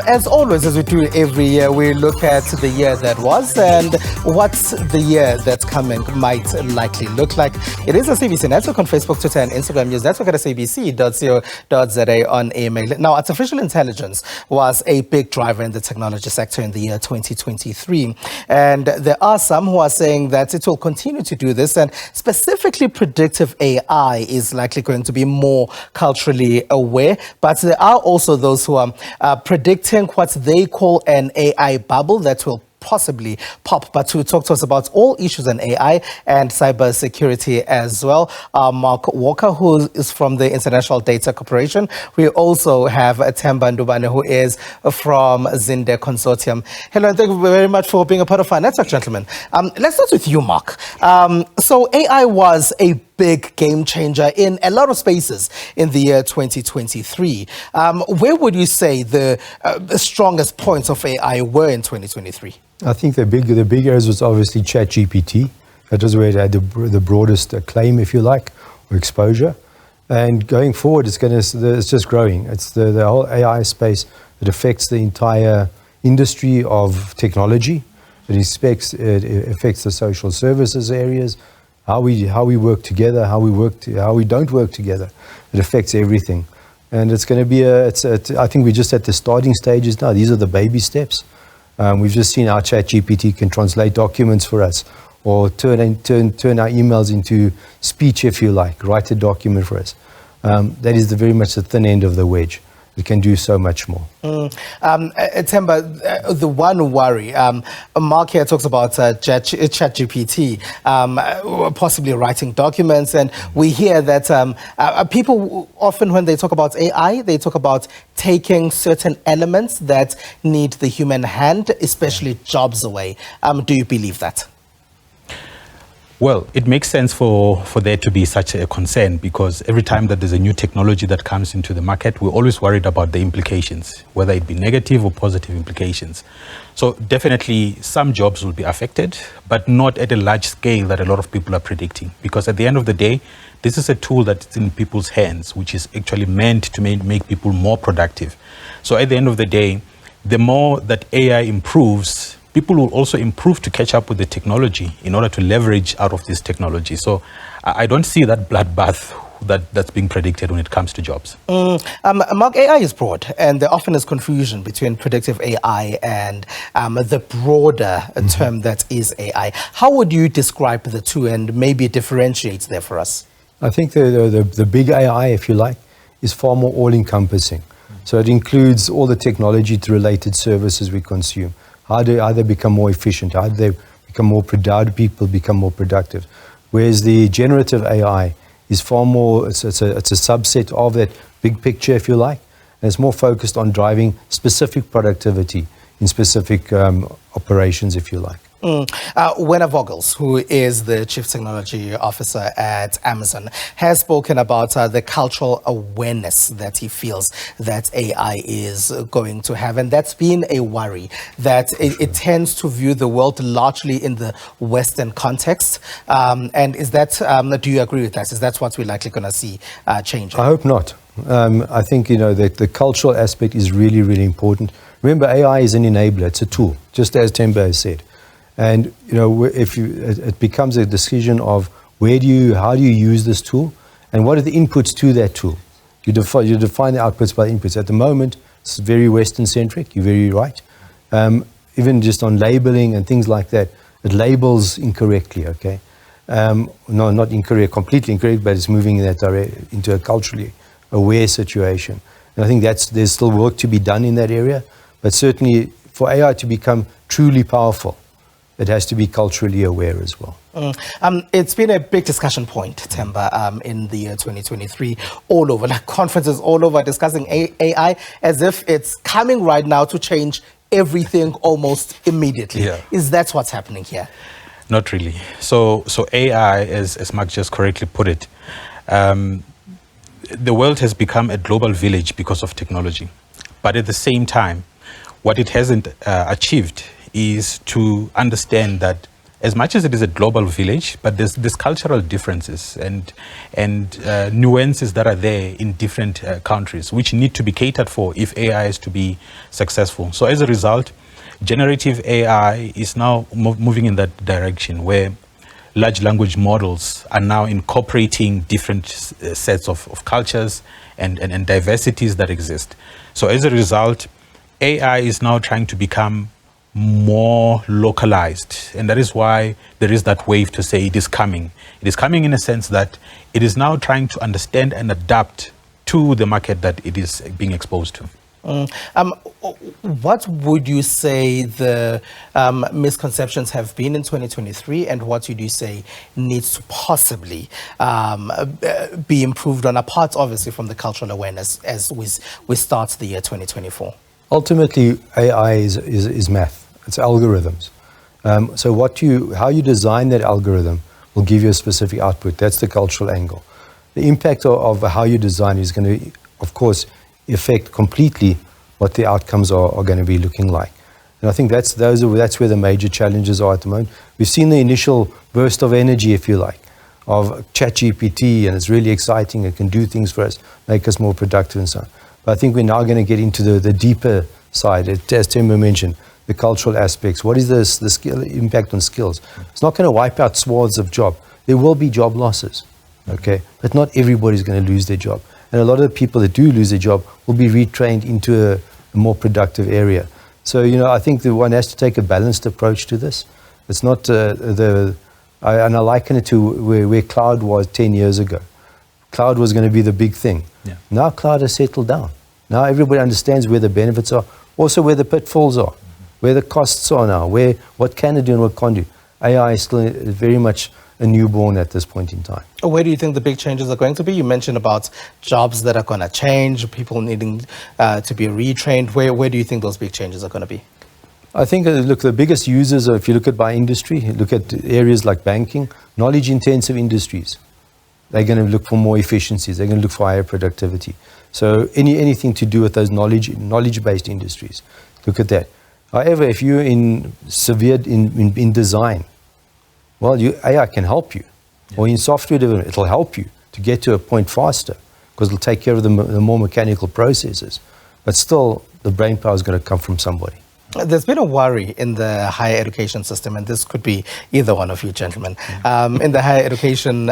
As always, as we do every year, we look at the year that was and what the year that's coming might likely look like. It is a SABC network on Facebook, Twitter, and Instagram. News network at sabc.co.za on email. Now, artificial intelligence was a big driver in the technology sector in the year 2023. And there are some who are saying that it will continue to do this. And specifically, predictive AI is likely going to be more culturally aware. But there are also those who are predicting what they call an AI bubble that will possibly pop. But to talk to us about all issues in AI and cybersecurity as well, Mark Walker, who is from the International Data Corporation. We also have Themba Ndubane, who is from Zinde Consortium. Hello, and thank you very much for being a part of our network, gentlemen. Let's start with you, Mark. So AI was a big game changer in a lot of spaces in the year 2023. Where would you say the strongest points of AI were in 2023? I think the big areas was obviously ChatGPT. That was where it had the broadest acclaim, if you like, or exposure. And going forward, it's just growing. It's the whole AI space that affects the entire industry of technology. It affects the social services areas, how we work together, how we don't work together. It affects everything. And it's going to be I think we're just at the starting stages now. These are the baby steps. We've just seen our ChatGPT can translate documents for us, or turn our emails into speech, if you like, write a document for us. That is very much the thin end of the wedge. It can do so much more. Themba, the one worry, Mark here talks about ChatGPT possibly writing documents, and we hear that people often, when they talk about AI, they talk about taking certain elements that need the human hand, especially jobs away. Do you believe that? Well, it makes sense for there to be such a concern, because every time that there's a new technology that comes into the market, we're always worried about the implications, whether it be negative or positive implications. So definitely some jobs will be affected, but not at a large scale that a lot of people are predicting, because at the end of the day, this is a tool that's in people's hands, which is actually meant to make people more productive. So at the end of the day, the more that AI improves, people will also improve to catch up with the technology in order to leverage out of this technology. So I don't see that bloodbath that's being predicted when it comes to jobs. Mark, AI is broad, and there often is confusion between predictive AI and the broader term that is AI. How would you describe the two and maybe differentiate there for us? I think the big AI, if you like, is far more all-encompassing. So it includes all the technology-related services we consume. How do they become more efficient? How do they become more productive? People become more productive. Whereas the generative AI is far more, it's a subset of that big picture, if you like. And it's more focused on driving specific productivity in specific operations, if you like. Werner Vogels, who is the Chief Technology Officer at Amazon, has spoken about the cultural awareness that he feels that AI is going to have. And that's been a worry, that it tends to view the world largely in the Western context. And is that, do you agree with that? Is that what we're likely going to see changing? I hope not. I think, that the cultural aspect is really, really important. Remember, AI is an enabler. It's a tool, just as Themba has said. And it becomes a decision of how do you use this tool, and what are the inputs to that tool. You define the outputs by the inputs. At the moment, it's very Western centric. You're very right. Even just on labeling and things like that, it labels incorrectly. Okay, no, not incorrect, completely incorrect, but it's moving in that direction into a culturally aware situation. And I think there's still work to be done in that area. But certainly, for AI to become truly powerful, it has to be culturally aware as well. It's been a big discussion point, Themba, in the year 2023, all over, like conferences all over discussing AI as if it's coming right now to change everything almost immediately. Yeah. Is that what's happening here? Not really. So AI, as Mark just correctly put it, the world has become a global village because of technology. But at the same time, what it hasn't achieved is to understand that as much as it is a global village, but there's cultural differences and nuances that are there in different countries, which need to be catered for if AI is to be successful. So as a result, generative AI is now moving in that direction, where large language models are now incorporating different sets of cultures and diversities that exist. So as a result, AI is now trying to become more localized, and that is why there is that wave to say it is coming. It is coming in a sense that it is now trying to understand and adapt to the market that it is being exposed to. What would you say the misconceptions have been in 2023, and what would you say needs to possibly be improved on, apart obviously from the cultural awareness as we start the year 2024? Ultimately, AI is math. It's algorithms. So how you design that algorithm will give you a specific output. That's the cultural angle. The impact of how you design is going to, of course, affect completely what the outcomes are going to be looking like. And I think that's where the major challenges are at the moment. We've seen the initial burst of energy, if you like, of ChatGPT, and it's really exciting. It can do things for us, make us more productive and so on. But I think we're now going to get into the deeper side, as Themba mentioned, the cultural aspects. What is the skill impact on skills? It's not going to wipe out swaths of job. There will be job losses, okay? But not everybody's going to lose their job. And a lot of the people that do lose their job will be retrained into a more productive area. So, I think that one has to take a balanced approach to this. It's not and I liken it to where cloud was 10 years ago. Cloud was going to be the big thing. Yeah. Now cloud has settled down. Now everybody understands where the benefits are, also where the pitfalls are, where the costs are now, what can it do and what can't do. AI is still very much a newborn at this point in time. Where do you think the big changes are going to be? You mentioned about jobs that are going to change, people needing to be retrained. Where do you think those big changes are going to be? I think, look, the biggest users, if you look at by industry, look at areas like banking, knowledge-intensive industries. They're going to look for more efficiencies. They're going to look for higher productivity. So anything to do with those knowledge-based industries, look at that. However, if you're in design, well, AI can help you. Yeah. Or in software development, it'll help you to get to a point faster because it'll take care of the more mechanical processes. But still, the brain power is going to come from somebody. There's been a worry in the higher education system, and this could be either one of you gentlemen, in the higher education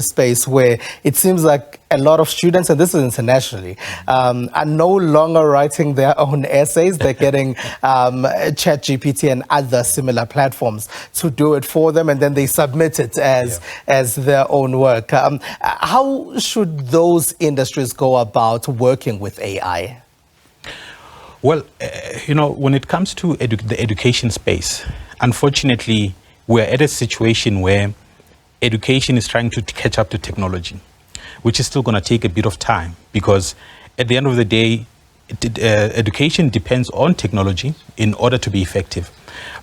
space, where it seems like a lot of students, and this is internationally, are no longer writing their own essays. They're getting ChatGPT and other similar platforms to do it for them, and then they submit it as their own work. How should those industries go about working with AI? Well, when it comes to the education space, unfortunately, we're at a situation where education is trying to catch up to technology, which is still going to take a bit of time because at the end of the day, education depends on technology in order to be effective.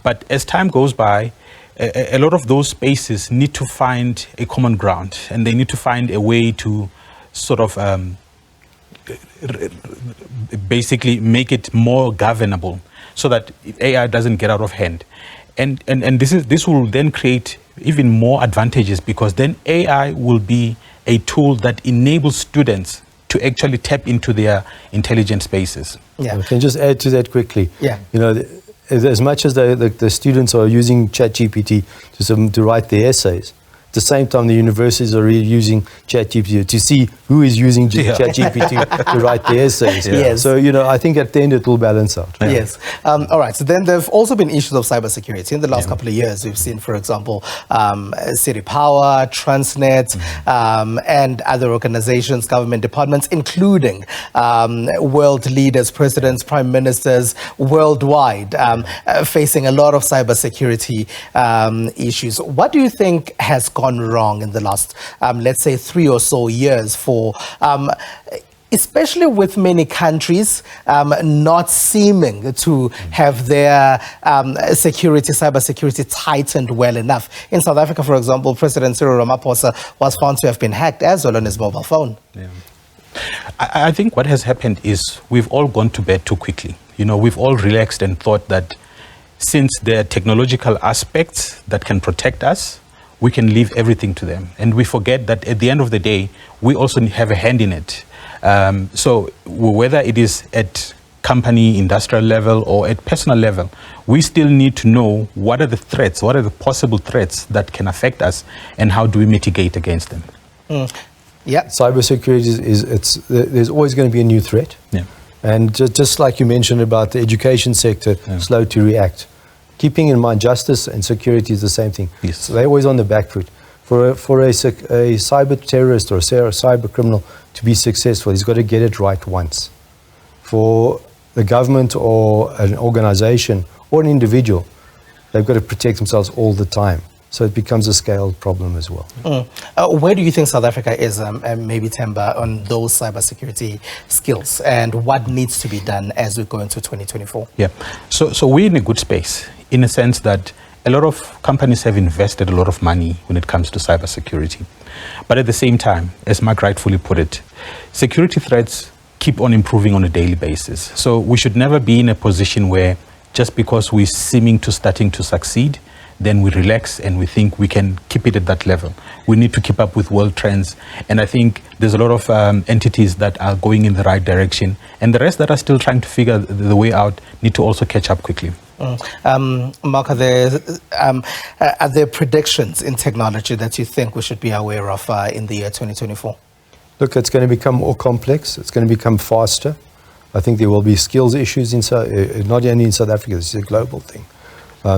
But as time goes by, a lot of those spaces need to find a common ground, and they need to find a way to sort of basically make it more governable so that AI doesn't get out of hand. And this will then create even more advantages because then AI will be a tool that enables students to actually tap into their intelligent spaces. Yeah. I can just add to that quickly. Yeah. As much as the students are using ChatGPT to write their essays, at the same time, the universities are really using ChatGPT to see who is using ChatGPT to write the essays. Yeah. Yes. So, I think at the end it will balance out. Yeah. Yes. All right. So then there have also been issues of cybersecurity. In the last couple of years, we've seen, for example, City Power, Transnet, and other organizations, government departments, including world leaders, presidents, prime ministers worldwide, facing a lot of cybersecurity issues. What do you think has gone wrong in the last, let's say, 3 or so years for, especially with many countries not seeming to have their cybersecurity tightened well enough? In South Africa, for example, President Cyril Ramaphosa was found to have been hacked as well on his mobile phone. Yeah. I think what has happened is we've all gone to bed too quickly. We've all relaxed and thought that since there are technological aspects that can protect us, we can leave everything to them. And we forget that at the end of the day, we also have a hand in it. So whether it is at company, industrial level, or at personal level, we still need to know what are the threats, what are the possible threats that can affect us, and how do we mitigate against them. Yeah. Cybersecurity there's always going to be a new threat. Yeah. And just like you mentioned about the education sector, slow to react. Keeping in mind justice and security is the same thing. Yes. So they're always on the back foot. For a cyber terrorist or a cyber criminal to be successful, he's got to get it right once. For the government or an organization or an individual, they've got to protect themselves all the time. So it becomes a scaled problem as well. Where do you think South Africa is, maybe Themba, on those cybersecurity skills, and what needs to be done as we go into 2024? Yeah, so we're in a good space in a sense that a lot of companies have invested a lot of money when it comes to cybersecurity. But at the same time, as Mark rightfully put it, security threats keep on improving on a daily basis. So we should never be in a position where just because we're starting to succeed, then we relax and we think we can keep it at that level. We need to keep up with world trends. And I think there's a lot of entities that are going in the right direction. And the rest that are still trying to figure the way out need to also catch up quickly. Mark, are there predictions in technology that you think we should be aware of in the year 2024? Look, it's going to become more complex. It's going to become faster. I think there will be skills issues not only in South Africa, this is a global thing.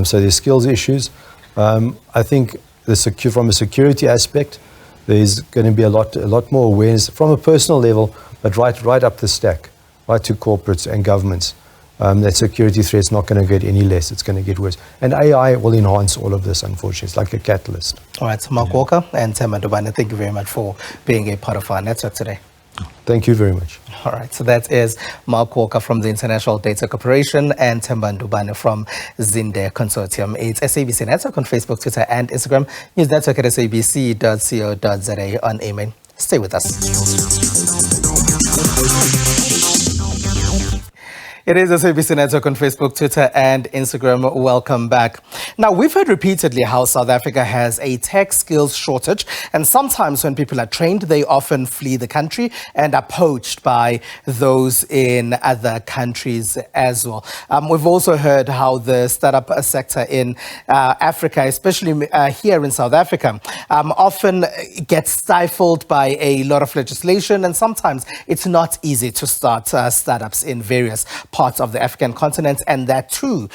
So there's skills issues. I think from a security aspect, there's going to be a lot more awareness from a personal level, but right up the stack, right to corporates and governments. That security threat is not going to get any less. It's going to get worse. And AI will enhance all of this, unfortunately. It's like a catalyst. All right, so Mark Walker and Themba Ndubane, thank you very much for being a part of our network today. Thank you very much. All right, so that is Mark Walker from the International Data Corporation and Themba Ndubane from Zinde Consortium. It's SABC Network on Facebook, Twitter, and Instagram. News Network at sabc.co.za on email. Stay with us. It is SABC Network on Facebook, Twitter, and Instagram. Welcome back. Now, we've heard repeatedly how South Africa has a tech skills shortage, and sometimes when people are trained, they often flee the country and are poached by those in other countries as well. We've also heard how the startup sector in Africa, especially here in South Africa, often gets stifled by a lot of legislation, and sometimes it's not easy to start startups in various parts of the African continent, and that too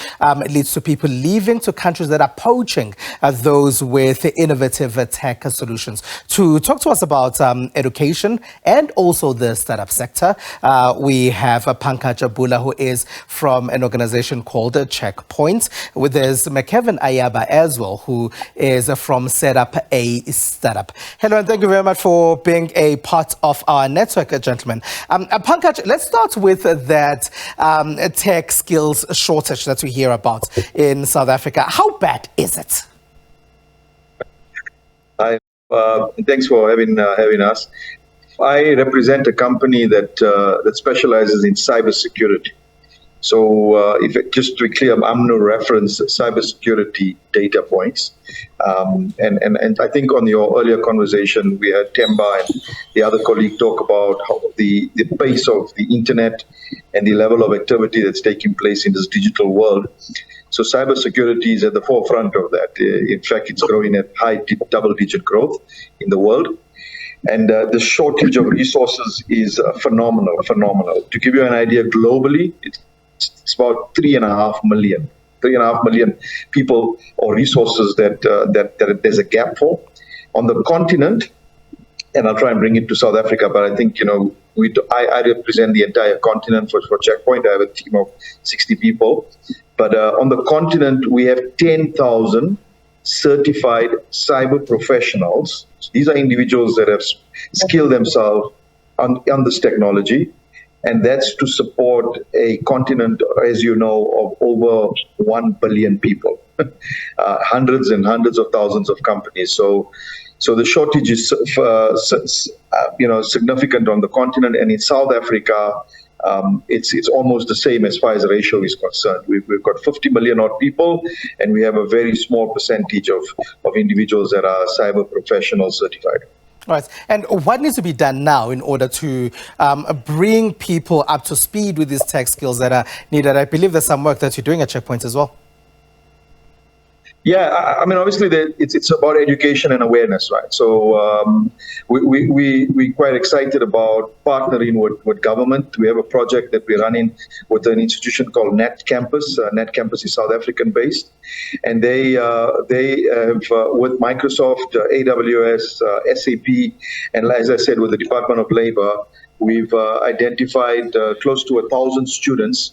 leads to people leaving to countries that are poaching those with innovative tech solutions. To talk to us about education and also the startup sector, we have Pankaj Abula, who is from an organization called Checkpoint. There's Mekevin Ayaba as well, who is from Set Up a Startup. Hello, and thank you very much for being a part of our network, gentlemen. Pankaj, let's start with that tech skills shortage that we hear about in South Africa. How bad is it? Hi, thanks for having us. I represent a company that specializes in cybersecurity. So, just to be clear, I'm going to reference cybersecurity data points. And I think on your earlier conversation, we had Themba and the other colleague talk about how the pace of the internet and the level of activity that's taking place in this digital world. So cybersecurity is at the forefront of that. In fact, it's growing at high double-digit growth in the world. And the shortage of resources is phenomenal. To give you an idea, globally, it's about 3.5 million people or resources that there's a gap for. On the continent, and I'll try and bring it to South Africa, but I think, I represent the entire continent for Checkpoint. I have a team of 60 people. But on the continent, we have 10,000 certified cyber professionals. These are individuals that have skilled themselves on this technology. And that's to support a continent, as you know, of over 1 billion people, hundreds and hundreds of thousands of companies. So So the shortage is, significant on the continent, and in South Africa, it's almost the same as far as the ratio is concerned. We've got 50 million odd people, and we have a very small percentage of individuals that are cyber professional certified. Right. And what needs to be done now in order to bring people up to speed with these tech skills that are needed? I believe there's some work that you're doing at Checkpoint as well. Yeah, I mean, obviously, it's about education and awareness, right? So we're quite excited about partnering with government. We have a project that we're running with an institution called Net Campus. Net Campus is South African based, and they have with Microsoft, AWS, SAP, and as I said, with the Department of Labor, we've identified close to 1,000 students,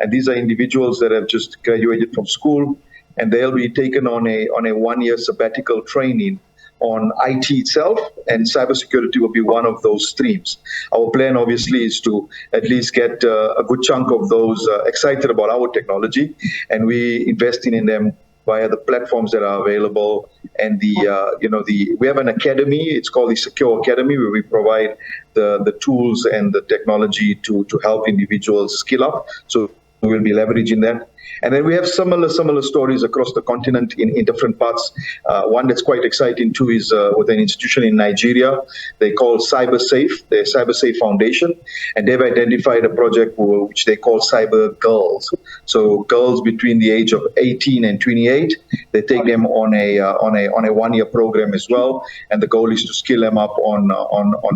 and these are individuals that have just graduated from school. And they'll be taken on a 1-year sabbatical training on IT itself, and cybersecurity will be one of those streams. Our plan, obviously, is to at least get a good chunk of those excited about our technology, and we investing in them via the platforms that are available. And we have an academy. It's called the Secure Academy, where we provide the tools and the technology to help individuals skill up. So we'll be leveraging that. And then we have similar stories across the continent in different parts. One that's quite exciting too is with an institution in Nigeria. They call CyberSafe, the CyberSafe Foundation, and they've identified a project which they call Cyber Girls. So girls between the age of 18 and 28, they take them on a 1-year program as well, and the goal is to skill them up on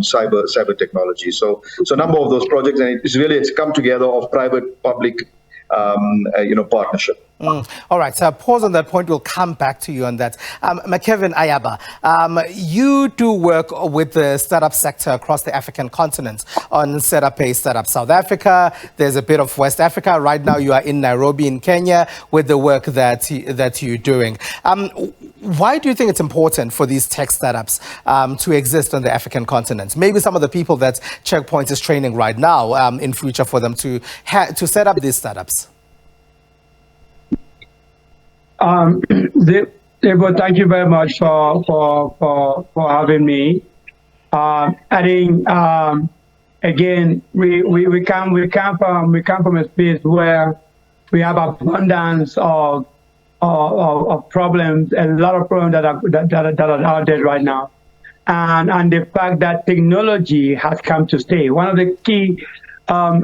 cyber technology. So a number of those projects, and it's come together of private public partnership. All right, so pause on that point. We'll come back to you on that. McKevin Ayaba, you do work with the startup sector across the African continent on Set Up A Startup South Africa. There's a bit of West Africa. Right now you are in Nairobi in Kenya with the work that you're doing. Why do you think it's important for these tech startups to exist on the African continent? Maybe some of the people that Checkpoint is training right now in future for them to set up these startups. Debo, thank you very much for having me. I think again we come from a space where we have abundance of problems, a lot of problems that are out there right now, and the fact that technology has come to stay. One of the key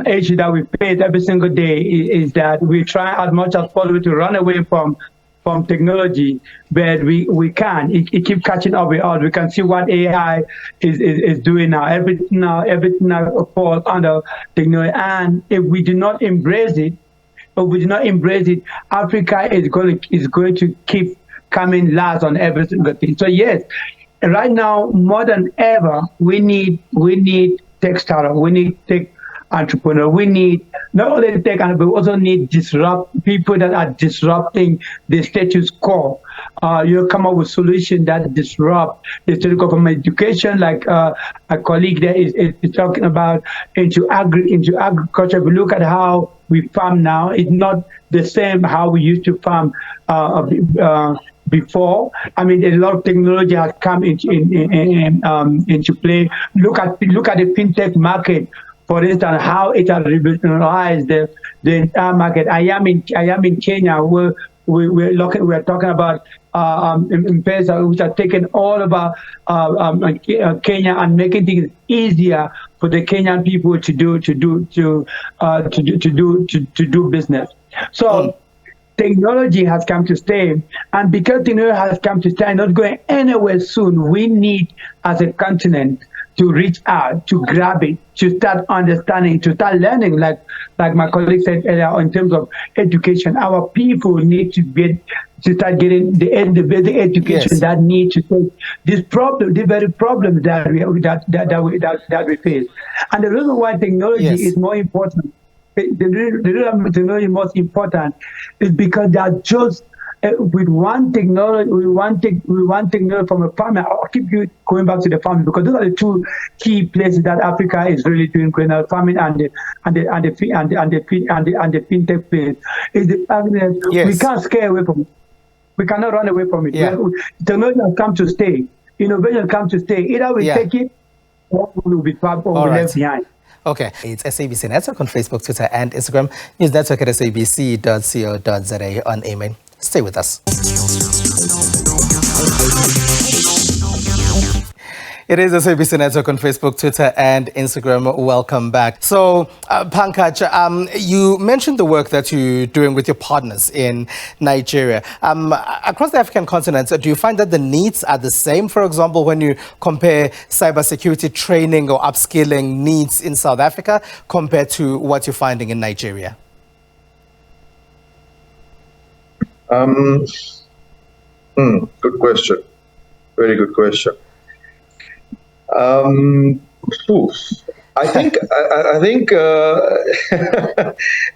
issues that we face every single day is that we try as much as possible to run away from technology, but we can't. It keeps catching up with us. We can see what AI is doing now. Everything now falls under technology. And if we do not embrace it, Africa is going to keep coming last on every single thing. So yes, right now more than ever, we need tech startup. We need tech entrepreneur. We need not only tech, but we also need people that are disrupting the status quo. You come up with solutions that disrupt the status quo from education, like a colleague there is talking about, into agriculture. If we look at how we farm now, it's not the same how we used to farm before. I mean, a lot of technology has come into play. Look at the fintech market. For instance, how it has revolutionized the entire market. I am in Kenya, where we're talking about M-Pesa, which are taking all about Kenya and making things easier for the Kenyan people to do business. So technology has come to stay, and because technology has come to stay and not going anywhere soon, we need, as a continent, to reach out, to grab it, to start understanding, to start learning, like my colleague said earlier, in terms of education. Our people need to start getting the basic education that need to take this problem, the very problems that we face. And the reason why technology is more important, the reason technology is most important is because they are just with one technology from a farmer. I'll keep you going back to the farming, because those are the two key places that Africa is really doing great now: farming and the fintech place. Is the fact that we can't scare away from it. We cannot run away from it. Technology has come to stay. innovation comes to stay. Either we take it or we will be trapped or left behind. Okay, it's SABC Network on Facebook, Twitter, and Instagram. News Network at sabc.co.za on email. Stay with us. It is SABC Network on Facebook, Twitter, and Instagram. Welcome back. So, Pankaj, you mentioned the work that you're doing with your partners in Nigeria. Across the African continent, do you find that the needs are the same? For example, when you compare cybersecurity training or upskilling needs in South Africa compared to what you're finding in Nigeria? Good question. Very good question. I think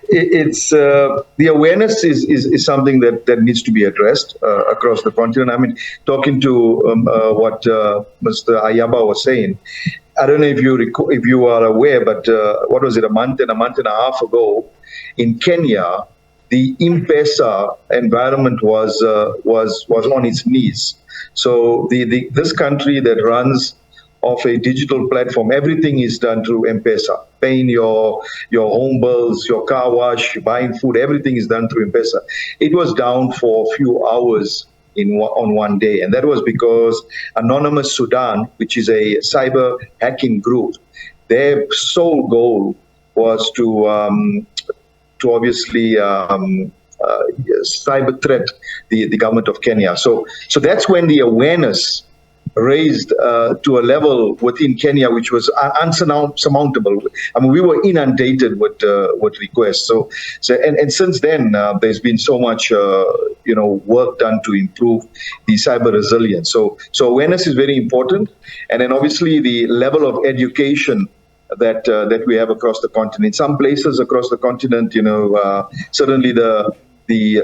it's the awareness is something that needs to be addressed across the continent. I mean, talking to what Mr. Ayaba was saying, I don't know if you are aware, but what was it, a month and a half ago in Kenya, the M-Pesa environment was on its knees. So this country that runs off a digital platform, everything is done through M-Pesa. Paying your home bills, your car wash, buying food, everything is done through M-Pesa. It was down for a few hours on one day, and that was because Anonymous Sudan, which is a cyber hacking group, their sole goal was to obviously cyber threat the government of Kenya. So that's when the awareness raised to a level within Kenya which was unsurmountable. I mean, we were inundated with requests. So since then, there's been so much work done to improve the cyber resilience. So awareness is very important, and then obviously the level of education that we have across the continent. In some places across the continent, certainly the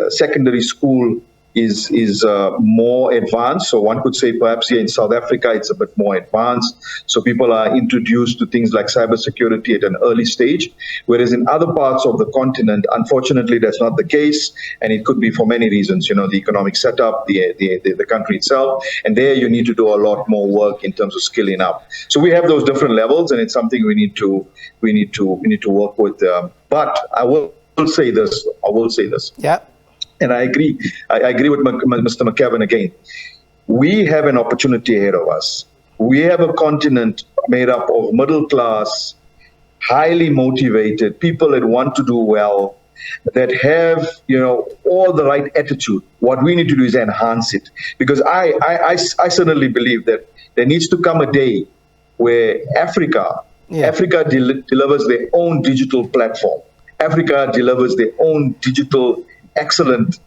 secondary school is more advanced. So one could say perhaps here in South Africa, it's a bit more advanced. So people are introduced to things like cybersecurity at an early stage, whereas in other parts of the continent, unfortunately, that's not the case. And it could be for many reasons, the economic setup, the country itself. And there you need to do a lot more work in terms of skilling up. So we have those different levels, and it's something we need to work with. But I will say this. Yeah. And I agree with Mr. McKevin again. We have an opportunity ahead of us. We have a continent made up of middle class, highly motivated people that want to do well, that have all the right attitude. What we need to do is enhance it, because I certainly believe that there needs to come a day where Africa delivers their own digital platform. Africa delivers their own digital excellent,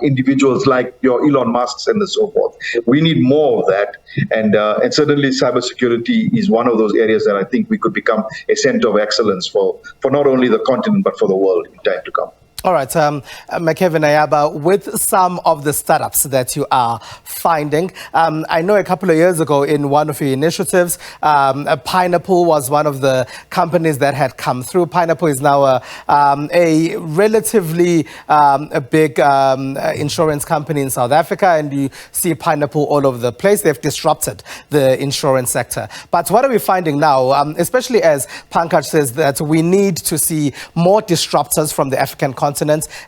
individuals like your Elon Musks and so forth. We need more of that, and certainly cybersecurity is one of those areas that I think we could become a center of excellence for not only the continent but for the world in time to come. All right, McKevin Ayaba, with some of the startups that you are finding, I know a couple of years ago in one of your initiatives, Pineapple was one of the companies that had come through. Pineapple is now a relatively big insurance company in South Africa, and you see Pineapple all over the place. They've disrupted the insurance sector. But what are we finding now, especially as Pankaj says that we need to see more disruptors from the African continent,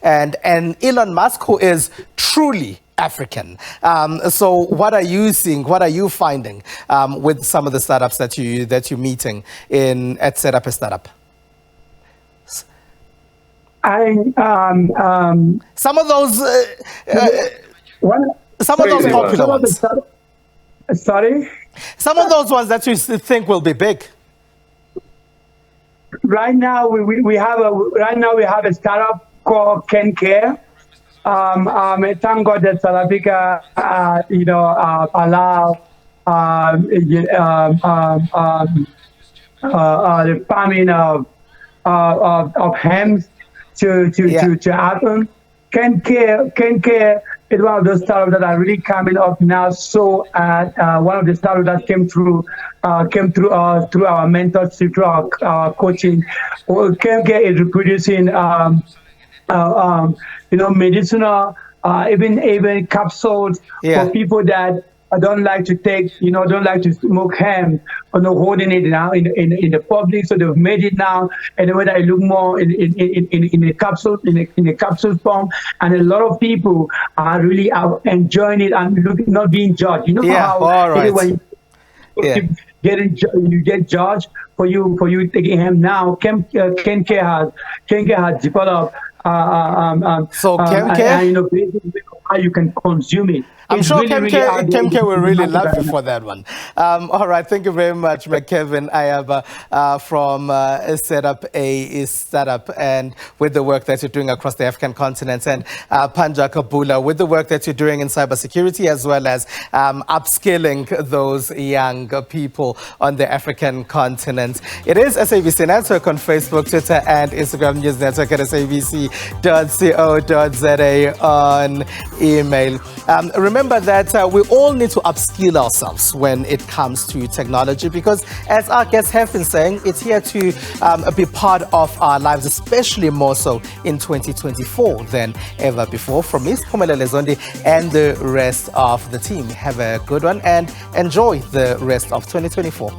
and Elon Musk, who is truly African. So what are you seeing? What are you finding with some of the startups that you're meeting at Set Up a Startup? Some of those popular ones. Sorry? Some of those ones that you think will be big. Right now we have a startup called Ken Care. Thank God that South Africa, allow the farming of hams to happen. Ken Care is one of those startups that are really coming up now. So one of the startups that came through us through our mentorship, through our coaching. Ken Care is reproducing medicinal, even capsules for people that I don't like to take, don't like to smoke hemp, holding it now in the public. So they've made it now, and whether I look more in a capsule, in a capsule form, and a lot of people are really enjoying it and not being judged. You know how all right. when you get judged for you taking hemp now. Kenke has developed basically how you can consume it. I'm sure Kemke will really love you right for that one. All right, thank you very much, Kevin Ayaba from Set Up a Startup, and with the work that you're doing across the African continent, and Panja Kabula with the work that you're doing in cybersecurity, as well as upskilling those young people on the African continent. It is SABC Network on Facebook, Twitter, and Instagram. News Network at sabc.co.za on email. Remember that we all need to upskill ourselves when it comes to technology, because as our guests have been saying, it's here to be part of our lives, especially more so in 2024 than ever before. From me, Siphumelele Zondi, and the rest of the team, have a good one and enjoy the rest of 2024.